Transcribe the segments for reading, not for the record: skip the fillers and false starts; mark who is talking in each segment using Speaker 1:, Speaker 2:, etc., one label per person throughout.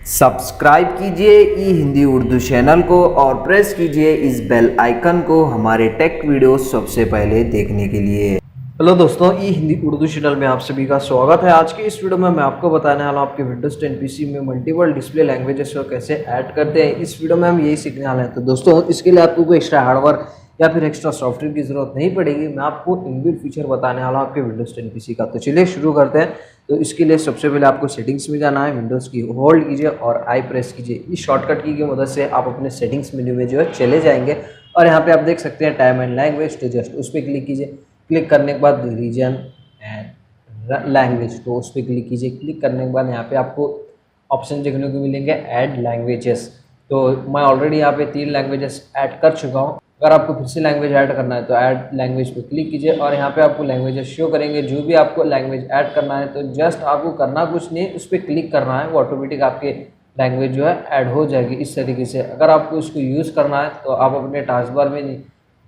Speaker 1: Subscribe कीजिए ई Hindi Urdu channel को और प्रेस कीजिए इस बेल आइकन को हमारे टेक वीडियो सबसे पहले देखने के लिए। हेलो दोस्तों, ई हिंदी उर्दू चैनल में आप सभी का स्वागत है। आज की इस वीडियो में मैं आपको बताने वाला हूं आपके विंडोज 10 पीसी में मल्टीपल डिस्प्ले लैंग्वेजेस को कैसे ऐड करते हैं। इस वीडियो में हम यही सीखने वाले हैं। तो दोस्तों, इसके लिए आपको कोई एक्स्ट्रा हार्डवेयर या फिर एक्स्ट्रा सॉफ्टवेयर की जरूरत नहीं पड़ेगी। मैं आपको इनबिल्ट फीचर बताने वाला हूँ आपके विंडोज 10 पीसी का। तो चलिए शुरू करते हैं। तो इसके लिए सबसे पहले आपको सेटिंग्स में जाना है, विंडोज़ की होल्ड कीजिए और आई प्रेस कीजिए। इस शॉर्टकट की मदद से आप अपने सेटिंग्स मेन्यू में जो है चले जाएंगे और यहाँ पे आप देख सकते हैं टाइम एंड लैंग्वेज तो जस्ट उस पर क्लिक कीजिए। क्लिक करने के बाद रीजन एंड लैंग्वेज तो उस पर क्लिक कीजिए। क्लिक करने के बाद यहाँ पे आपको ऑप्शन देखने को मिलेंगे ऐड लैंग्वेजेस। तो मैं ऑलरेडी यहाँ पे 3 लैंग्वेजेस ऐड कर चुका हूँ। अगर आपको फिर से लैंग्वेज ऐड करना है तो ऐड लैंग्वेज पे क्लिक कीजिए और यहाँ पे आपको लैंग्वेजेस शो करेंगे। जो भी आपको लैंग्वेज ऐड करना है तो जस्ट आपको करना कुछ नहीं, उस पर क्लिक करना है, वो ऑटोमेटिक आपके लैंग्वेज जो है ऐड हो जाएगी इस तरीके से। अगर आपको इसको यूज़ करना है तो आप अपने टास्क बार में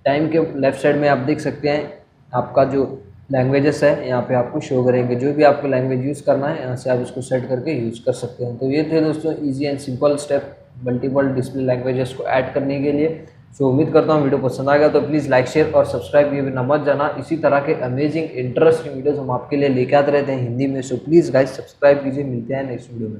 Speaker 1: टाइम के लेफ्ट साइड में आप देख सकते हैं आपका जो लैंग्वेजेस है यहाँ पे आपको शो करेंगे। जो भी आपको लैंग्वेज यूज़ करना है यहाँ से आप इसको सेट करके यूज़ कर सकते हैं। तो ये थे दोस्तों easy and simple step multiple display languages को ऐड करने के लिए। सो उम्मीद करता हूँ वीडियो पसंद आ गया तो प्लीज़ लाइक शेयर और सब्सक्राइब ये बिना मत जाना। इसी तरह के अमेजिंग इंटरेस्टिंग वीडियोस हम आपके लिए लेके आते रहते हैं हिंदी में। सो प्लीज़ गाइस सब्सक्राइब कीजिए। मिलते हैं नेक्स्ट वीडियो में।